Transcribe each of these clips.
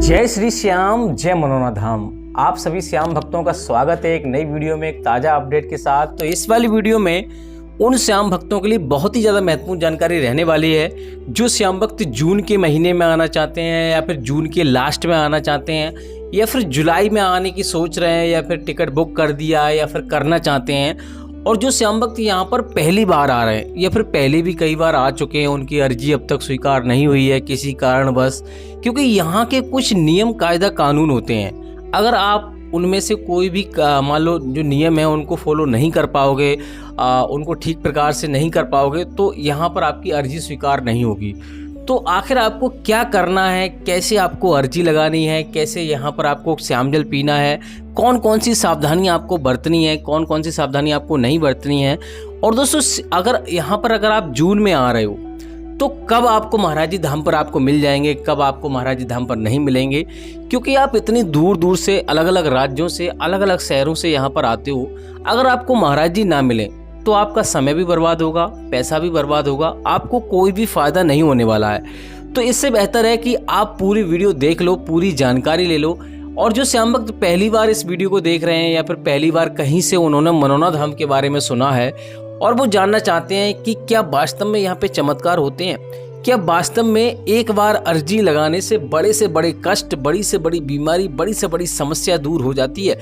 जय श्री श्याम, जय मनोना धाम। आप सभी श्याम भक्तों का स्वागत है एक नई वीडियो में, एक ताज़ा अपडेट के साथ। तो इस वाली वीडियो में उन श्याम भक्तों के लिए बहुत ही ज़्यादा महत्वपूर्ण जानकारी रहने वाली है जो श्याम भक्त जून के महीने में आना चाहते हैं या फिर जून के लास्ट में आना चाहते हैं या फिर जुलाई में आने की सोच रहे हैं या फिर टिकट बुक कर दिया या फिर करना चाहते हैं। और जो श्याम भक्त यहाँ पर पहली बार आ रहे हैं या फिर पहले भी कई बार आ चुके हैं, उनकी अर्जी अब तक स्वीकार नहीं हुई है किसी कारणवश, क्योंकि यहाँ के कुछ नियम कायदा कानून होते हैं। अगर आप उनमें से कोई भी मान लो जो नियम है उनको फॉलो नहीं कर पाओगे, उनको ठीक प्रकार से नहीं कर पाओगे, तो यहाँ पर आपकी अर्जी स्वीकार नहीं होगी। तो आखिर आपको क्या करना है, कैसे आपको अर्जी लगानी है, कैसे यहाँ पर आपको श्याम जल पीना है, कौन कौन सी सावधानी आपको बरतनी है, कौन कौन सी सावधानी आपको नहीं बरतनी है। और दोस्तों अगर यहाँ पर अगर आप जून में आ रहे हो तो कब आपको महाराज जी धाम पर आपको मिल जाएंगे, कब आपको महाराज जी धाम पर नहीं मिलेंगे, क्योंकि आप इतनी दूर दूर से अलग अलग राज्यों से अलग अलग शहरों से यहाँ पर आते हो। अगर आपको महाराज जी ना मिले तो आपका समय भी बर्बाद होगा, पैसा भी बर्बाद होगा, आपको कोई भी फायदा नहीं होने वाला है। तो इससे बेहतर है कि आप पूरी वीडियो देख लो, पूरी जानकारी ले लो। और जो श्याम भक्त पहली बार इस वीडियो को देख रहे हैं या फिर पहली बार कहीं से उन्होंने मनोना धाम के बारे में सुना है और वो जानना चाहते हैं कि क्या वास्तव में यहाँ पे चमत्कार होते हैं, क्या वास्तव में एक बार अर्जी लगाने से बड़े कष्ट, बड़ी से बड़ी बीमारी, बड़ी से बड़ी समस्या दूर हो जाती है।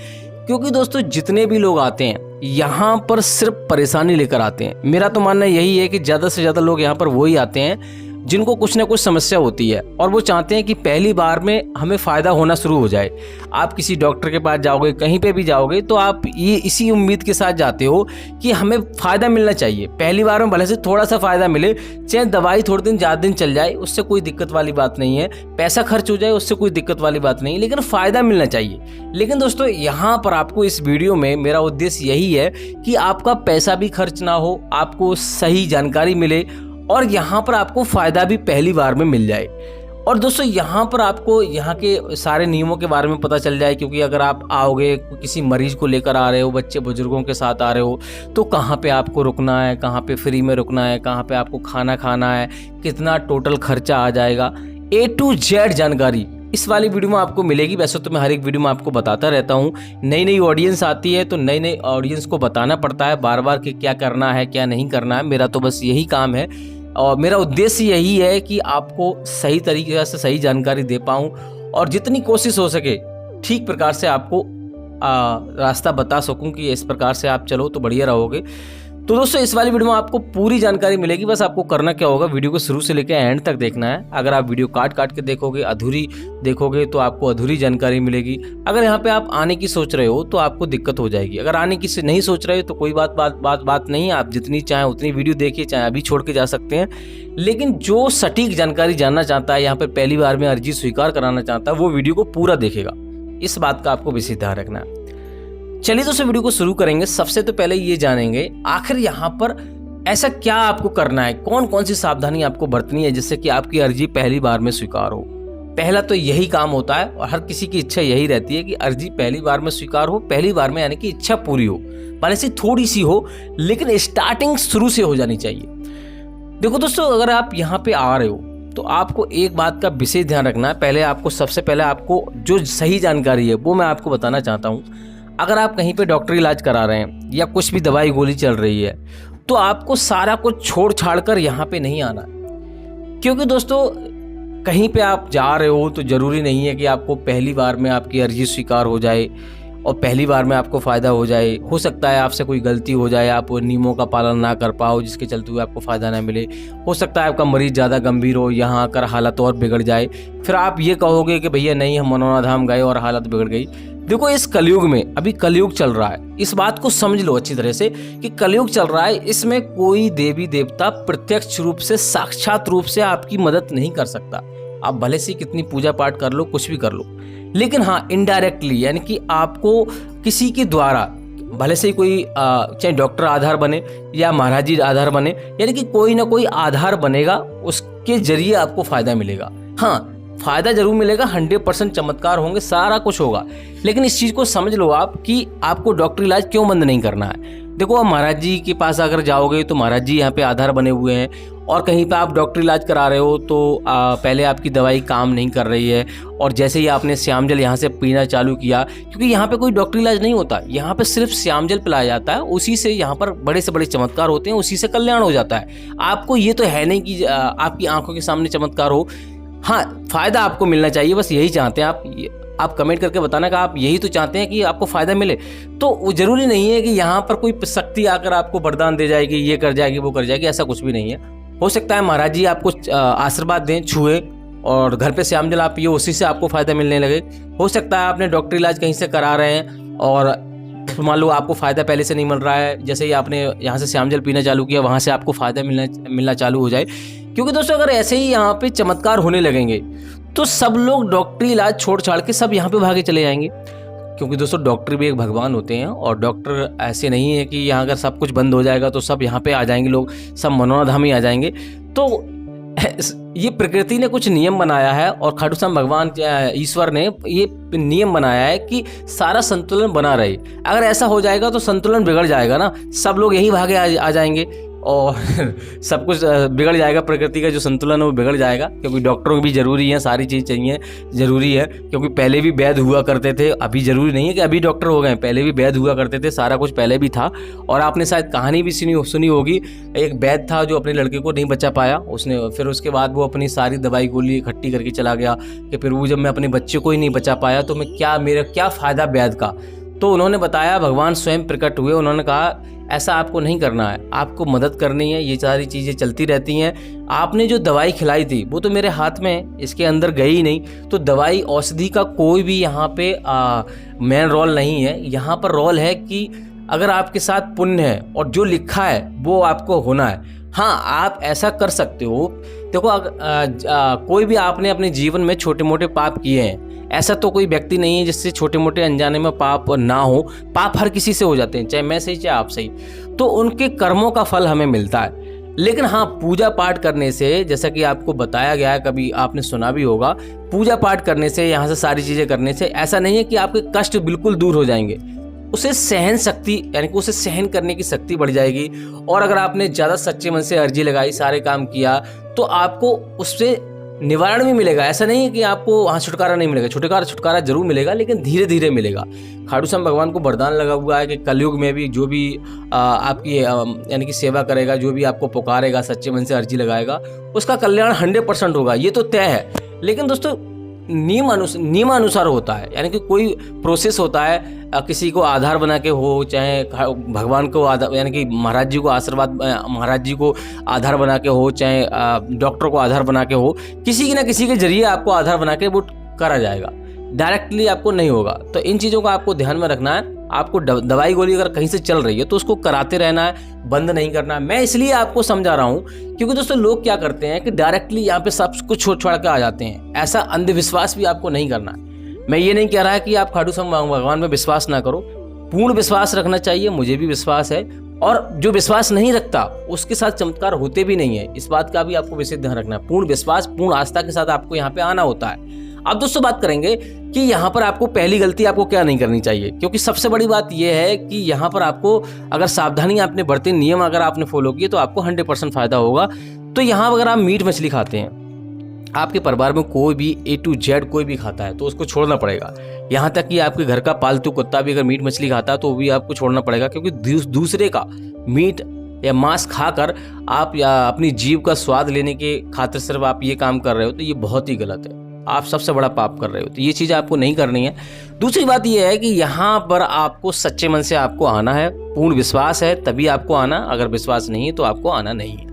क्योंकि दोस्तों जितने भी लोग आते हैं यहाँ पर सिर्फ परेशानी लेकर आते हैं। मेरा तो मानना यही है कि ज़्यादा से ज़्यादा लोग यहाँ पर वही आते हैं जिनको कुछ ना कुछ समस्या होती है और वो चाहते हैं कि पहली बार में हमें फ़ायदा होना शुरू हो जाए। आप किसी डॉक्टर के पास जाओगे, कहीं पे भी जाओगे, तो आप ये इसी उम्मीद के साथ जाते हो कि हमें फ़ायदा मिलना चाहिए। पहली बार में भले से थोड़ा सा फ़ायदा मिले, चाहे दवाई थोड़े दिन ज़्यादा दिन चल जाए, उससे कोई दिक्कत वाली बात नहीं है, पैसा खर्च हो जाए उससे कोई दिक्कत वाली बात नहीं है, लेकिन फ़ायदा मिलना चाहिए। लेकिन दोस्तों यहाँ पर आपको इस वीडियो में मेरा उद्देश्य यही है कि आपका पैसा भी खर्च ना हो, आपको सही जानकारी मिले और यहाँ पर आपको फ़ायदा भी पहली बार में मिल जाए। और दोस्तों यहाँ पर आपको यहाँ के सारे नियमों के बारे में पता चल जाए, क्योंकि अगर आप आओगे किसी मरीज को लेकर आ रहे हो, बच्चे बुजुर्गों के साथ आ रहे हो, तो कहाँ पे आपको रुकना है, कहाँ पे फ्री में रुकना है, कहाँ पे आपको खाना खाना है, कितना टोटल खर्चा आ जाएगा, A to Z जानकारी इस वाली वीडियो में आपको मिलेगी। वैसे तो मैं हर एक वीडियो में आपको बताता रहता हूँ, नई ऑडियंस आती है तो नई ऑडियंस को बताना पड़ता है बार बार कि क्या करना है क्या नहीं करना है। मेरा तो बस यही काम है और मेरा उद्देश्य यही है कि आपको सही तरीके से सही जानकारी दे पाऊँ और जितनी कोशिश हो सके ठीक प्रकार से आपको रास्ता बता सकूँ कि इस प्रकार से आप चलो तो बढ़िया रहोगे। तो दोस्तों इस वाली वीडियो में आपको पूरी जानकारी मिलेगी। बस आपको करना क्या होगा, वीडियो को शुरू से लेकर एंड तक देखना है। अगर आप वीडियो काट के देखोगे, अधूरी देखोगे, तो आपको अधूरी जानकारी मिलेगी। अगर यहाँ पे आप आने की सोच रहे हो तो आपको दिक्कत हो जाएगी। अगर आने की नहीं सोच रहे हो तो कोई बात नहीं, आप जितनी चाहें उतनी वीडियो देखिए, चाहे अभी छोड़ के जा सकते हैं। लेकिन जो सटीक जानकारी जानना चाहता है, यहाँ पर पहली बार में अर्जी स्वीकार कराना चाहता है, वो वीडियो को पूरा देखेगा। इस बात का आपको विशेष ध्यान रखना है। चलिए दोस्तों वीडियो को शुरू करेंगे। सबसे तो पहले ये जानेंगे आखिर यहाँ पर ऐसा क्या आपको करना है, कौन कौन सी सावधानी आपको बरतनी है जिससे कि आपकी अर्जी पहली बार में स्वीकार हो। पहला तो यही काम होता है और हर किसी की इच्छा यही रहती है कि अर्जी पहली बार में स्वीकार हो, पहली बार में यानी कि इच्छा पूरी हो, भले से थोड़ी सी हो, लेकिन स्टार्टिंग शुरू से हो जानी चाहिए। देखो दोस्तों अगर आप यहाँ पे आ रहे हो तो आपको एक बात का विशेष ध्यान रखना है। सबसे पहले आपको जो सही जानकारी है वो मैं आपको बताना चाहता हूँ। अगर आप कहीं पे डॉक्टरी इलाज करा रहे हैं या कुछ भी दवाई गोली चल रही है तो आपको सारा कुछ छोड़ छाड़ कर यहाँ पे नहीं आना, क्योंकि दोस्तों कहीं पे आप जा रहे हो तो ज़रूरी नहीं है कि आपको पहली बार में आपकी अर्जी स्वीकार हो जाए और पहली बार में आपको फ़ायदा हो जाए। हो सकता है आपसे कोई गलती हो जाए, आप नियमों का पालन ना कर पाओ जिसके चलते हुए आपको फ़ायदा ना मिले। हो सकता है आपका मरीज़ ज़्यादा गंभीर हो, यहाँ आकर हालत और बिगड़ जाए, फिर आप ये कहोगे कि भैया नहीं हम मनोना धाम गए और हालत बिगड़ गई। देखो इस कलयुग में, अभी कलयुग चल रहा है, इस बात को समझ लो अच्छी तरह से कि कलयुग चल रहा है। इसमें कोई देवी देवता प्रत्यक्ष रूप से, साक्षात रूप से आपकी मदद नहीं कर सकता। आप भले से कितनी पूजा पाठ कर लो, कुछ भी कर लो, लेकिन हाँ इनडायरेक्टली, यानी कि आपको किसी के द्वारा, भले से कोई चाहे डॉक्टर आधार बने या महाराज जी आधार बने, यानी कि कोई ना कोई आधार बनेगा, उसके जरिए आपको फायदा मिलेगा। हाँ फायदा जरूर मिलेगा, 100% चमत्कार होंगे, सारा कुछ होगा, लेकिन इस चीज को समझ लो आप कि आपको डॉक्टरी इलाज क्यों बंद नहीं करना है। देखो आप महाराज जी के पास अगर जाओगे तो महाराज जी यहाँ पे आधार बने हुए हैं, और कहीं पे आप डॉक्टरी इलाज करा रहे हो तो पहले आपकी दवाई काम नहीं कर रही है, और जैसे ही आपने श्याम जल यहाँ से पीना चालू किया, क्योंकि यहाँ पे कोई डॉक्टरी इलाज नहीं होता, यहाँ पे सिर्फ श्याम जल पिलाया जाता है, उसी से यहाँ पर बड़े से बड़े चमत्कार होते हैं, उसी से कल्याण हो जाता है। आपको ये तो है नहीं कि आपकी आंखों के सामने चमत्कार हो। हाँ, फायदा आपको मिलना चाहिए, बस यही चाहते हैं आप कमेंट करके बताना कि आप यही तो चाहते हैं कि आपको फ़ायदा मिले। तो वो ज़रूरी नहीं है कि यहाँ पर कोई शक्ति आकर आपको वरदान दे जाएगी, ये कर जाएगी, वो कर जाएगी, ऐसा कुछ भी नहीं है। हो सकता है महाराज जी आपको आशीर्वाद दें, छुए, और घर पे श्याम जल आप पिए, उसी से आपको फ़ायदा मिलने लगे। हो सकता है आपने डॉक्टरी इलाज कहीं से करा रहे हैं और मान लो आपको फ़ायदा पहले से नहीं मिल रहा है, जैसे ही आपने यहाँ से श्याम जल पीना चालू किया, वहाँ से आपको फ़ायदा मिलना चालू हो जाए। क्योंकि दोस्तों अगर ऐसे ही यहाँ पे चमत्कार होने लगेंगे तो सब लोग डॉक्टरी इलाज छोड़ छाड़ के सब यहाँ पे भागे चले जाएंगे। क्योंकि दोस्तों डॉक्टर भी एक भगवान होते हैं, और डॉक्टर ऐसे नहीं है कि यहाँ अगर सब कुछ बंद हो जाएगा तो सब यहाँ पे आ जाएंगे, लोग सब मनोना धाम ही आ जाएंगे। तो ये प्रकृति ने कुछ नियम बनाया है, और खाटू श्याम भगवान ईश्वर ने ये नियम बनाया है कि सारा संतुलन बना रहे। अगर ऐसा हो जाएगा तो संतुलन बिगड़ जाएगा ना, सब लोग यहीं भागे आ जाएंगे और सब कुछ बिगड़ जाएगा, प्रकृति का जो संतुलन है वो बिगड़ जाएगा। क्योंकि डॉक्टरों भी ज़रूरी है, सारी चीज़ चाहिए, ज़रूरी है। क्योंकि पहले भी वैद्य हुआ करते थे, अभी ज़रूरी नहीं है कि अभी डॉक्टर हो गए, पहले भी वैद्य हुआ करते थे, सारा कुछ पहले भी था। और आपने शायद कहानी भी सुनी होगी, एक वैद्य था जो अपने लड़के को नहीं बचा पाया, उसने फिर उसके बाद वो अपनी सारी दवाई गोली इकट्ठी करके चला गया कि फिर वो जब मैं अपने बच्चे को ही नहीं बचा पाया तो मेरा क्या फ़ायदा वैद्य का। तो उन्होंने बताया, भगवान स्वयं प्रकट हुए, उन्होंने कहा ऐसा आपको नहीं करना है, आपको मदद करनी है, ये सारी चीज़ें चलती रहती हैं। आपने जो दवाई खिलाई थी वो तो मेरे हाथ में इसके अंदर गई ही नहीं, तो दवाई औषधि का कोई भी यहाँ पे मेन रोल नहीं है। यहाँ पर रोल है कि अगर आपके साथ पुण्य है और जो लिखा है वो आपको होना है। हाँ, आप ऐसा कर सकते हो। देखो कोई भी आपने अपने जीवन में छोटे मोटे पाप किए हैं, ऐसा तो कोई व्यक्ति नहीं है जिससे छोटे मोटे अनजाने में पाप ना हो। पाप हर किसी से हो जाते हैं, चाहे मैं सही चाहे आप सही, तो उनके कर्मों का फल हमें मिलता है। लेकिन हाँ, पूजा पाठ करने से, जैसा कि आपको बताया गया है, कभी आपने सुना भी होगा, पूजा पाठ करने से, यहाँ से सारी चीज़ें करने से ऐसा नहीं है कि आपके कष्ट बिल्कुल दूर हो जाएंगे। उसे सहन शक्ति, यानी कि उसे सहन करने की शक्ति बढ़ जाएगी। और अगर आपने ज़्यादा सच्चे मन से अर्जी लगाई, सारे काम किया, तो आपको उससे निवारण भी मिलेगा। ऐसा नहीं है कि आपको वहाँ छुटकारा नहीं मिलेगा, छुटकारा जरूर मिलेगा, लेकिन धीरे धीरे मिलेगा। खाटू श्याम भगवान को वरदान लगा हुआ है कि कलयुग में भी जो भी आपकी यानी कि सेवा करेगा, जो भी आपको पुकारेगा, सच्चे मन से अर्जी लगाएगा, उसका कल्याण 100% होगा, ये तो तय है। लेकिन दोस्तों नियमानुसार होता है, यानी कि कोई प्रोसेस होता है। किसी को आधार बना के हो, चाहे भगवान को यानी कि महाराज जी को महाराज जी को आधार बना के हो, चाहे डॉक्टर को आधार बना के हो, किसी न किसी के जरिए आपको आधार बना के वो करा जाएगा, डायरेक्टली आपको नहीं होगा। तो इन चीज़ों को आपको ध्यान में रखना है। आपको दवाई गोली अगर कहीं से चल रही है तो उसको कराते रहना है, बंद नहीं करना है। मैं इसलिए आपको समझा रहा हूँ क्योंकि दोस्तों लोग क्या करते हैं कि डायरेक्टली यहाँ पे सब कुछ छोड़ के आ जाते हैं। ऐसा अंधविश्वास भी आपको नहीं करना है। मैं ये नहीं कह रहा है कि आप खाटू श्याम भगवान में विश्वास ना करो, पूर्ण विश्वास रखना चाहिए, मुझे भी विश्वास है। और जो विश्वास नहीं रखता उसके साथ चमत्कार होते भी नहीं है, इस बात का भी आपको विशेष ध्यान रखना है। पूर्ण विश्वास, पूर्ण आस्था के साथ आपको यहाँ पे आना होता है। अब दोस्तों बात करेंगे कि यहाँ पर आपको पहली गलती आपको क्या नहीं करनी चाहिए, क्योंकि सबसे बड़ी बात यह है कि यहाँ पर आपको अगर सावधानी आपने बरते, नियम अगर आपने फॉलो किए तो आपको 100% फायदा होगा। तो यहाँ अगर आप मीट मछली खाते हैं, आपके परिवार में कोई भी A to Z कोई भी खाता है तो उसको छोड़ना पड़ेगा। यहाँ तक कि आपके घर का पालतू कुत्ता भी अगर मीट मछली खाता है तो भी आपको छोड़ना पड़ेगा, क्योंकि दूसरे का मीट या मांस खाकर आप या अपनी जीव का स्वाद लेने के खातिर सिर्फ आप ये काम कर रहे हो, तो ये बहुत ही गलत है। आप सबसे बड़ा पाप कर रहे हो, तो ये चीज़ आपको नहीं करनी है। दूसरी बात ये है कि यहाँ पर आपको सच्चे मन से आपको आना है, पूर्ण विश्वास है तभी आपको आना, अगर विश्वास नहीं है तो आपको आना नहीं है।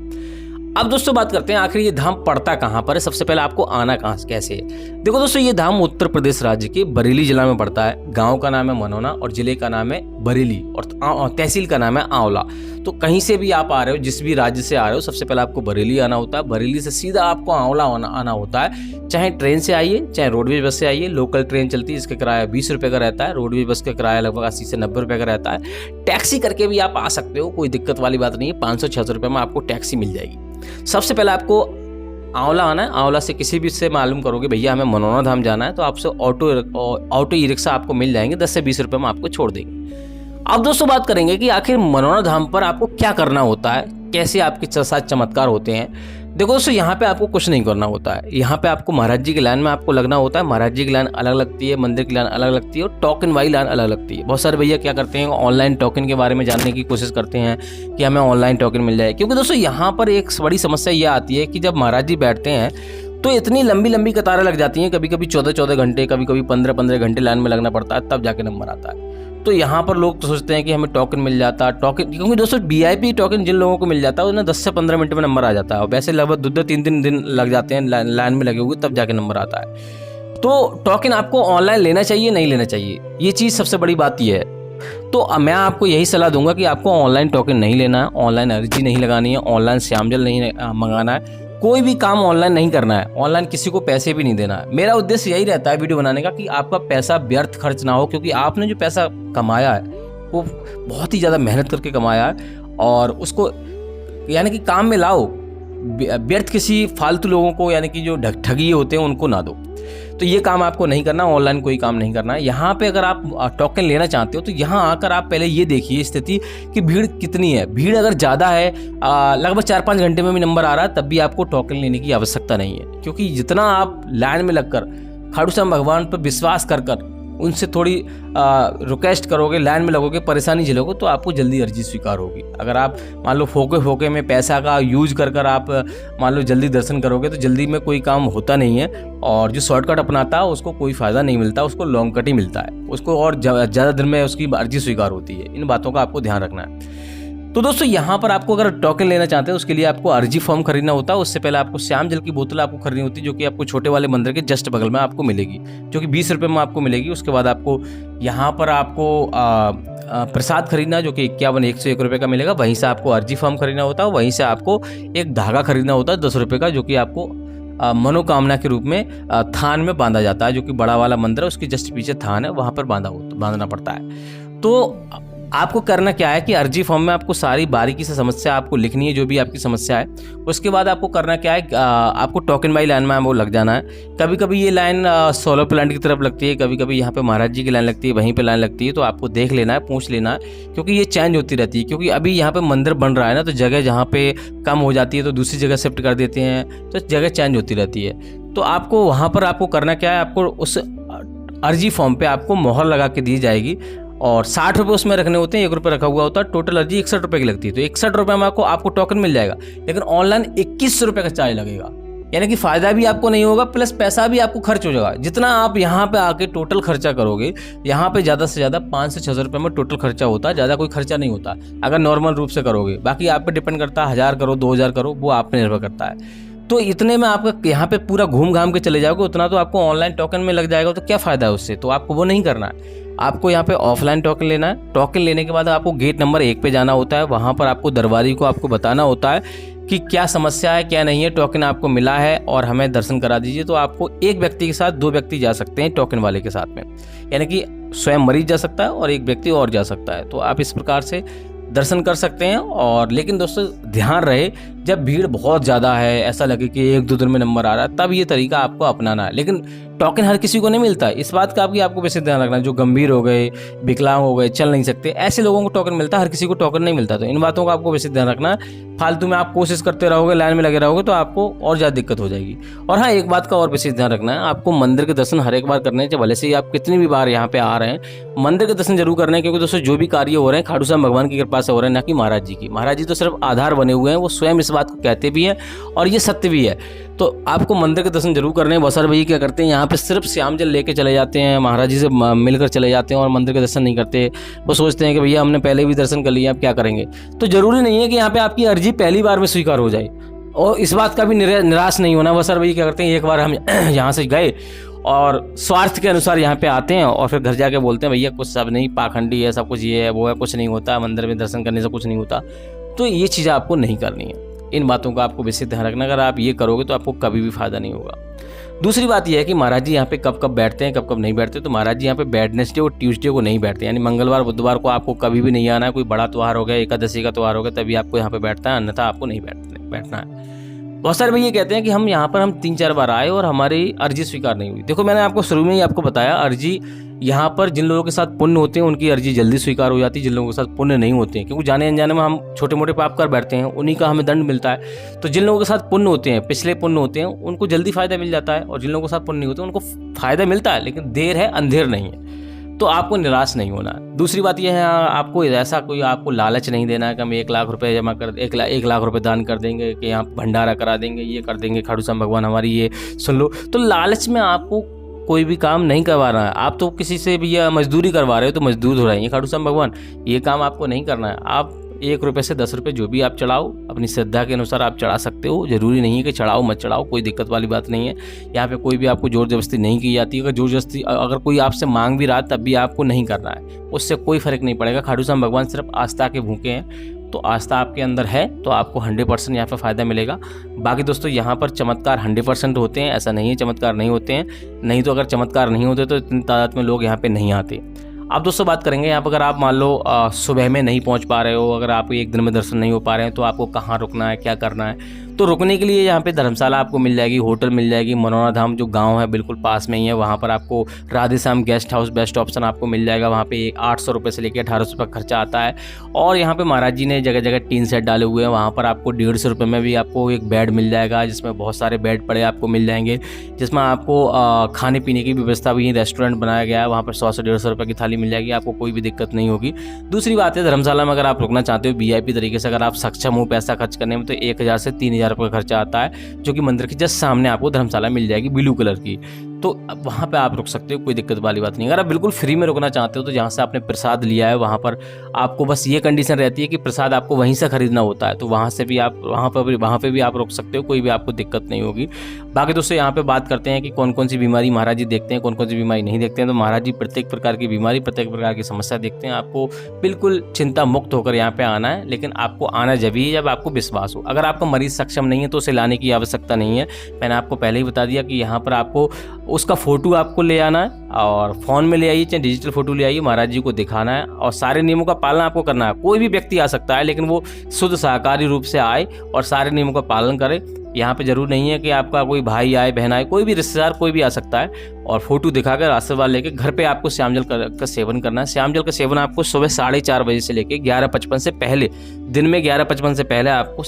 अब दोस्तों बात करते हैं आखिर ये धाम पड़ता कहाँ पर है। सबसे पहले आपको आना कहाँ कैसे है। देखो दोस्तों, ये धाम उत्तर प्रदेश राज्य के बरेली जिला में पड़ता है। गांव का नाम है मनोना और जिले का नाम है बरेली और तहसील का नाम है आंवला। तो कहीं से भी आप आ रहे हो, जिस भी राज्य से आ रहे हो, सबसे पहले आपको बरेली आना होता है। बरेली से सीधा आपको आंवला आना होता है। चाहे ट्रेन से आइए, चाहे रोडवेज बस से आइए। लोकल ट्रेन चलती है, इसका किराया 20 रुपये का रहता है। रोडवेज बस का किराया लगभग 80 से 90 रुपये का रहता है। टैक्सी करके भी आप आ सकते हो, कोई दिक्कत वाली बात नहीं है। 500-600 रुपये में आपको टैक्सी मिल जाएगी। सबसे पहले आपको आंवला आना है। आंवला से किसी भी से मालूम करोगे भैया हमें मनोना धाम जाना है, तो आपसे ऑटो ई रिक्शा आपको मिल जाएंगे, 10 से 20 रुपये में आपको छोड़ देंगे। अब दोस्तों बात करेंगे कि आखिर मनोना धाम पर आपको क्या करना होता है, कैसे आपके साथ चमत्कार होते हैं। देखो दोस्तों, यहाँ पे आपको कुछ नहीं करना होता है। यहाँ पे आपको महाराज जी की लाइन में आपको लगना होता है। महाराज जी की लाइन अलग लगती है, मंदिर की लाइन अलग लगती है और टोकन वाली लाइन अलग लगती है। बहुत सारे भैया क्या करते हैं, ऑनलाइन टोकन के बारे में जानने की कोशिश करते हैं कि हमें ऑनलाइन टोकन मिल जाए। क्योंकि दोस्तों यहाँ पर एक बड़ी समस्या ये आती है कि जब महाराज जी बैठते हैं तो इतनी लंबी लंबी कतारें लग जाती हैं, कभी कभी 14-14 घंटे, कभी कभी 15-15 घंटे लाइन में लगना पड़ता है, तब जाके नंबर आता है। तो यहाँ पर लोग तो सोचते हैं कि हमें टोकन मिल जाता है, टोकन, क्योंकि दोस्तों VIP टोकन जिन लोगों को मिल जाता है उन्हें 10 से 15 मिनट में नंबर आ जाता है। और वैसे लगभग 2-3 दिन लग जाते हैं लाइन में लगे हुए, तब जाके नंबर आता है। तो टोकन आपको ऑनलाइन लेना चाहिए, नहीं लेना चाहिए, ये चीज़ सबसे बड़ी बात ये है। तो मैं आपको यही सलाह दूंगा कि आपको ऑनलाइन टोकन नहीं लेना है, ऑनलाइन अर्जी नहीं लगानी है, ऑनलाइन श्यामजल नहीं मंगाना है, कोई भी काम ऑनलाइन नहीं करना है, ऑनलाइन किसी को पैसे भी नहीं देना है। मेरा उद्देश्य यही रहता है वीडियो बनाने का कि आपका पैसा व्यर्थ खर्च ना हो, क्योंकि आपने जो पैसा कमाया है वो बहुत ही ज़्यादा मेहनत करके कमाया है, और उसको यानी कि काम में लाओ, व्यर्थ किसी फालतू लोगों को यानी कि जो ठगी होते हैं उनको ना दो। तो ये काम आपको नहीं करना, ऑनलाइन कोई काम नहीं करना है। यहाँ पे अगर आप टोकन लेना चाहते हो तो यहाँ आकर आप पहले ये देखिए स्थिति कि भीड़ कितनी है। भीड़ अगर ज़्यादा है, लगभग 4-5 घंटे में भी नंबर आ रहा है, तब भी आपको टोकन लेने की आवश्यकता नहीं है। क्योंकि जितना आप लाइन में लगकर खाटू श्याम भगवान पर विश्वास कर उनसे थोड़ी रिक्वेस्ट करोगे, लाइन में लगोगे, परेशानी झेलोगे, तो आपको जल्दी अर्जी स्वीकार होगी। अगर आप मान लो फोके में पैसा का यूज कर आप मान लो जल्दी दर्शन करोगे तो जल्दी में कोई काम होता नहीं है। और जो शॉर्टकट अपनाता है उसको कोई फ़ायदा नहीं मिलता, उसको लॉन्ग कट ही मिलता है, उसको और ज़्यादा दिन में उसकी अर्जी स्वीकार होती है। इन बातों का आपको ध्यान रखना है। तो दोस्तों यहाँ पर आपको अगर टोकन लेना चाहते हैं उसके लिए आपको अर्जी फॉर्म खरीदना होता है। उससे पहले आपको श्याम जल की बोतल आपको खरीदनी होती है, जो कि आपको छोटे वाले मंदिर के जस्ट बगल में आपको मिलेगी, जो कि 20 रुपये में आपको मिलेगी। उसके बाद आपको यहाँ पर आपको प्रसाद खरीदना, जो कि 51-101 रुपये का मिलेगा। वहीं से आपको अर्जी फॉर्म खरीदना होता है। वहीं से आपको एक धागा खरीदना होता है 10 रुपये का, जो कि आपको मनोकामना के रूप में थान में बांधा जाता है, जो कि बड़ा वाला मंदिर है उसके जस्ट पीछे थान है, वहाँ पर बांधना पड़ता है। तो आपको करना क्या है कि अर्जी फॉर्म में आपको सारी बारीकी से समस्या आपको लिखनी है, जो भी आपकी समस्या है। उसके बाद आपको करना क्या है, आपको टोकन वाली लाइन में वो लग जाना है। कभी कभी ये लाइन सोलर प्लांट की तरफ लगती है, कभी कभी यहाँ पे महाराज जी की लाइन लगती है, वहीं पे लाइन लगती है। तो आपको देख लेना है, पूछ लेना है, क्योंकि ये चेंज होती रहती है। क्योंकि अभी यहाँ पे मंदिर बन रहा है ना, तो जगह जहाँ पे कम हो जाती है तो दूसरी जगह शिफ्ट कर देते हैं, तो जगह चेंज होती रहती है। तो आपको वहाँ पर आपको करना क्या है, आपको उस अर्जी फॉर्म पे आपको मोहर लगा के दी जाएगी और 60 रुपये उसमें रखने होते हैं, 1 रुपये रखा हुआ होता है। टोटल अर्जी 61 रुपये की लगती है। तो 61 रुपये में आपको टोकन मिल जाएगा, लेकिन ऑनलाइन 21 रुपये का चार्ज लगेगा। यानी कि फ़ायदा भी आपको नहीं होगा, प्लस पैसा भी आपको खर्च हो जाएगा। जितना आप यहाँ पे आके टोटल खर्चा करोगे, यहाँ पे ज़्यादा से ज़्यादा 5 से 6 रुपये में टोटल खर्चा होता है, ज़्यादा कोई खर्चा नहीं होता अगर नॉर्मल रूप से करोगे। बाकी आप पे डिपेंड करता है, 1000 करो 2000 करो, वो आप पे निर्भर करता है। तो इतने में आपका यहाँ पे पूरा घूम घाम के चले जाओगे, उतना तो आपको ऑनलाइन टोकन में लग जाएगा। तो क्या फ़ायदा है उससे, तो आपको वो नहीं करना है। आपको यहाँ पे ऑफलाइन टोकन लेना है। टोकन लेने के बाद आपको गेट नंबर 1 पे जाना होता है। वहाँ पर आपको दरबारी को आपको बताना होता है कि क्या समस्या है, क्या नहीं है, टोकन आपको मिला है और हमें दर्शन करा दीजिए। तो आपको एक व्यक्ति के साथ 2 व्यक्ति जा सकते हैं टोकन वाले के साथ में, यानी कि स्वयं मरीज जा सकता है और एक व्यक्ति और जा सकता है। तो आप इस प्रकार से दर्शन कर सकते हैं। और लेकिन दोस्तों ध्यान रहे, जब भीड़ बहुत ज़्यादा है, ऐसा लगे कि 1-2 दिन में नंबर आ रहा है, तब ये तरीका आपको अपनाना है। लेकिन टोकन हर किसी को नहीं मिलता है, इस बात का आपको वैसे ध्यान रखना है। जो गंभीर हो गए, विकलांग हो गए, चल नहीं सकते, ऐसे लोगों को टोकन मिलता है, हर किसी को टोकन नहीं मिलता। तो इन बातों का आपको वैसे ध्यान रखना है। फालतू में आप कोशिश करते रहोगे, लाइन में लगे रहोगे, तो आपको और ज़्यादा दिक्कत हो जाएगी। और हाँ, एक बात का और विशेष ध्यान रखना है, आपको मंदिर के दर्शन हर एक बार करने चाहिए, भले से ही आप कितनी भी बार यहाँ पे आ रहे हैं, मंदिर के दर्शन जरूर करने हैं। क्योंकि दोस्तों जो भी कार्य हो रहे हैं खाटू श्याम भगवान की कृपा से हो रहे हैं, ना कि महाराज जी की। महाराज जी तो सिर्फ आधार बने हुए हैं, वो स्वयं इस बात को कहते भी हैं और ये सत्य भी है। तो आपको मंदिर के दर्शन जरूर करने हैं। बहुत सारे भैया क्या करते हैं, यहाँ पे सिर्फ श्याम जल लेके चले जाते हैं, महाराज जी से मिलकर चले जाते हैं और मंदिर के दर्शन नहीं करते। वो सोचते हैं कि भैया हमने पहले भी दर्शन कर लिया, अब क्या करेंगे। तो जरूरी नहीं है कि यहाँ पे आपकी अर्जी पहली बार में स्वीकार हो जाए, और इस बात का भी निराश नहीं होना। बहुत सारे भैया क्या करते हैं, एक बार हम यहाँ से गए और स्वार्थ के अनुसार यहाँ पे आते हैं और फिर घर जाके बोलते हैं भैया कुछ सब नहीं, पाखंडी है, सब कुछ ये है वो है, कुछ नहीं होता, मंदिर में दर्शन करने से कुछ नहीं होता। तो ये चीज़ें आपको नहीं करनी है। इन बातों का आपको विशेष ध्यान रखना। अगर आप ये करोगे तो आपको कभी भी फायदा नहीं होगा। दूसरी बात यह है कि महाराज जी यहाँ पे कब कब बैठते हैं, कब कब नहीं बैठते। तो महाराज जी यहाँ पे वेडनेसडे और ट्यूसडे को नहीं बैठते, यानी मंगलवार बुधवार को आपको कभी भी नहीं आना है। कोई बड़ा त्यौहार हो गया, एकादशी का त्यौहार हो गया, तभी आपको यहाँ पे बैठता है, अन्यथा आपको नहीं बैठना है। बहुत सारे भैया कहते हैं कि हम यहाँ पर हम 3-4 बार आए और हमारी अर्जी स्वीकार नहीं हुई। देखो मैंने आपको शुरू में ही आपको बताया, अर्जी यहाँ पर जिन लोगों के साथ पुण्य होते हैं उनकी अर्जी जल्दी स्वीकार हो जाती है, जिन लोगों के साथ पुण्य नहीं होते हैं, क्योंकि जाने अनजाने में हम छोटे मोटे पाप कर बैठते हैं, उन्हीं का हमें दंड मिलता है। तो जिन लोगों के साथ पुण्य होते हैं, पिछले पुण्य होते हैं, उनको जल्दी फायदा मिल जाता है, और जिन लोगों के साथ पुण्य नहीं होते उनको फायदा मिलता है, लेकिन देर है अंधेर नहीं है। तो आपको निराश नहीं होना है। दूसरी बात यह है, आपको ऐसा कोई आपको लालच नहीं देना है कि हम 1 लाख रुपए जमा कर 1 लाख रुपए दान कर देंगे, कि यहाँ भंडारा करा देंगे, ये कर देंगे, खाटू श्याम भगवान हमारी ये सुन लो। तो लालच में आपको कोई भी काम नहीं करवा रहा है। आप तो किसी से भी या मजदूरी करवा रहे हो तो मजदूर हो रहे हैं खाटू श्याम भगवान, ये काम आपको नहीं करना है। आप 1 रुपये से 10 रुपये जो भी आप चढ़ाओ, अपनी श्रद्धा के अनुसार आप चढ़ा सकते हो। जरूरी नहीं है कि चढ़ाओ मत चढ़ाओ, कोई दिक्कत वाली बात नहीं है। यहाँ पे कोई भी आपको जोर जबरदस्ती नहीं की जाती है। अगर जोर जबरदस्ती अगर कोई आपसे मांग भी रहा तब भी आपको नहीं करना है, उससे कोई फर्क नहीं पड़ेगा। खाटू श्याम भगवान सिर्फ आस्था के भूखे हैं, तो आस्था आपके अंदर है तो आपको 100% यहाँ पे फ़ायदा मिलेगा। बाकी दोस्तों यहाँ पर चमत्कार 100% होते हैं, ऐसा नहीं है चमत्कार नहीं होते हैं। नहीं तो अगर चमत्कार नहीं होते तो इतनी तादाद में लोग यहाँ पे नहीं आते। अब दोस्तों बात करेंगे यहाँ पर, अगर आप मान लो सुबह में नहीं पहुँच पा रहे हो, अगर आप 1 दिन में दर्शन नहीं हो पा रहे हैं, तो आपको कहाँ रुकना है, क्या करना है। तो रुकने के लिए यहाँ पे धर्मशाला आपको मिल जाएगी, होटल मिल जाएगी। मनोना धाम जो गांव है बिल्कुल पास में ही है, वहाँ पर आपको Radhe Shyam guest house best option आपको मिल जाएगा। वहाँ पे 800 रुपये से लेकर 1800 रुपये खर्चा आता है। और यहाँ पे महाराज जी ने जगह जगह टीन सेट डाले हुए हैं, वहाँ पर आपको 150 रुपये में भी आपको एक बेड मिल जाएगा, जिसमें बहुत सारे बेड पड़े आपको मिल जाएंगे, जिसमें आपको खाने पीने की व्यवस्था भी, रेस्टोरेंट बनाया गया है, वहाँ पर 100 से 150 रुपये की थाली मिल जाएगी, आपको कोई भी दिक्कत नहीं होगी। दूसरी बात है, धर्मशाला में अगर आप रुकना चाहते हो VIP तरीके से, अगर आप सक्षम हो पैसा खर्च करने में, तो 1000 से 3000 रुपये खर्चा आता है, जो कि मंदिर के जस्ट सामने आपको धर्मशाला मिल जाएगी ब्लू कलर की। तो वहाँ पे आप रुक सकते हो, कोई दिक्कत वाली बात नहीं। अगर आप बिल्कुल फ्री में रुकना चाहते हो तो जहाँ से आपने प्रसाद लिया है वहाँ पर आपको बस ये कंडीशन रहती है कि प्रसाद आपको वहीं से खरीदना होता है, तो वहाँ से भी आप वहाँ पे भी आप रुक सकते हो, कोई भी आपको दिक्कत नहीं होगी। बाकी दोस्तों यहाँ पे बात करते हैं कि कौन कौन सी बीमारी महाराज जी देखते हैं, कौन कौन सी बीमारी नहीं देखते हैं। तो महाराज जी प्रत्येक प्रकार की बीमारी, प्रत्येक प्रकार की समस्या देखते हैं। आपको बिल्कुल चिंता मुक्त होकर यहाँ पे आना है, लेकिन आपको आना जब आपको विश्वास हो। अगर आपका मरीज सक्षम नहीं है तो उसे लाने की आवश्यकता नहीं है। मैंने आपको पहले ही बता दिया कि यहाँ पर आपको उसका फोटो आपको ले आना है, और फ़ोन में ले आइए चाहे डिजिटल फोटो ले आइए, महाराज जी को दिखाना है, और सारे नियमों का पालन आपको करना है। कोई भी व्यक्ति आ सकता है, लेकिन वो शुद्ध शाकाहारी रूप से आए और सारे नियमों का पालन करे। यहाँ पे जरूर नहीं है कि आपका कोई भाई आए, बहन आए, कोई भी रिश्तेदार कोई भी आ सकता है, और फोटो दिखाकर आशीर्वाद लेके घर पे आपको श्याम जल का सेवन करना है। श्याम जल का सेवन आपको सुबह 4:30 बजे से लेके 11:55 से पहले, दिन में 11:55 से पहले आपको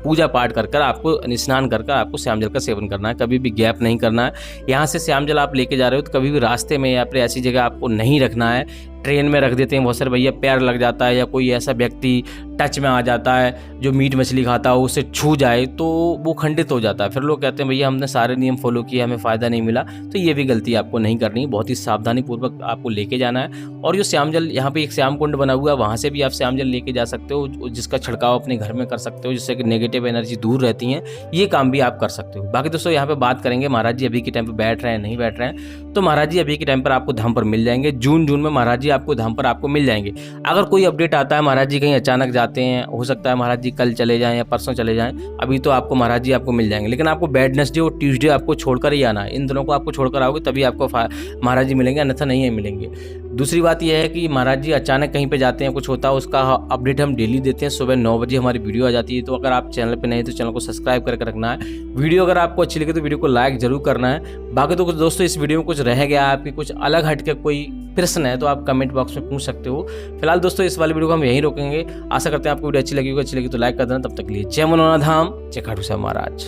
पूजा पाठ कर आपको स्नान कर आपको श्याम जल का सेवन करना है। कभी भी गैप नहीं करना है। यहाँ से श्याम जल आप लेके जा रहे हो तो कभी भी रास्ते में या फिर ऐसी जगह आपको नहीं रखना है। ट्रेन में रख देते हैं बहुत सारे भैया, पैर लग जाता है या कोई ऐसा व्यक्ति टच में आ जाता है जो मीट मछली खाता हो, उसे छू जाए तो वो खंडित हो जाता है। फिर लोग कहते हैं भैया हमने सारे नियम फॉलो किए, हमें फ़ायदा नहीं मिला। तो ये भी गलती आपको नहीं करनी है, बहुत ही सावधानी पूर्वक आपको लेके जाना है। और जो श्याम जल यहाँ पे एक श्याम कुंड बना हुआ है, वहाँ से भी आप श्याम जल लेके जा सकते हो, जिसका छिड़काव अपने घर में कर सकते हो, जिससे कि नेगेटिव एनर्जी दूर रहती है। ये काम भी आप कर सकते हो। बाकी दोस्तों यहाँ पे बात करेंगे महाराज जी अभी के टाइम पर बैठ रहे हैं नहीं बैठ रहे हैं। तो महाराज जी अभी के टाइम पर आपको धाम पर मिल जाएंगे। जून में महाराज जी आपको धाम पर आपको मिल जाएंगे। अगर कोई अपडेट आता है, महाराज जी कहीं अचानक जाते हैं, हो सकता है महाराज जी कल चले जाएं या परसों चले जाएं, अभी तो आपको महाराज जी आपको मिल जाएंगे। लेकिन आपको वेडनेसडे और ट्यूसडे आपको छोड़कर ही आना है। इन दिनों को आपको छोड़कर आओगे तभी आपको महाराज जी मिलेंगे, अन्यथा नहीं है मिलेंगे। दूसरी बात यह है कि महाराज जी अचानक कहीं पे जाते हैं, कुछ होता है, उसका अपडेट हम डेली देते हैं। सुबह 9 बजे हमारी वीडियो आ जाती है। तो अगर आप चैनल पे नहीं तो चैनल को सब्सक्राइब करके रखना है। वीडियो अगर आपको अच्छी लगे तो वीडियो को लाइक जरूर करना है। बाकी तो दोस्तों इस वीडियो में कुछ रह गया, आपकी कुछ अलग हटके कोई प्रश्न है तो आप कमेंट बॉक्स में पूछ सकते हो। फिलहाल दोस्तों इस वाली वीडियो को हम यहीं रोकेंगे। आशा करते हैं आपको वीडियो अच्छी लगी तो लाइक कर देना। तब तक के लिए जय मनोना धाम, जय खाटू श्याम महाराज।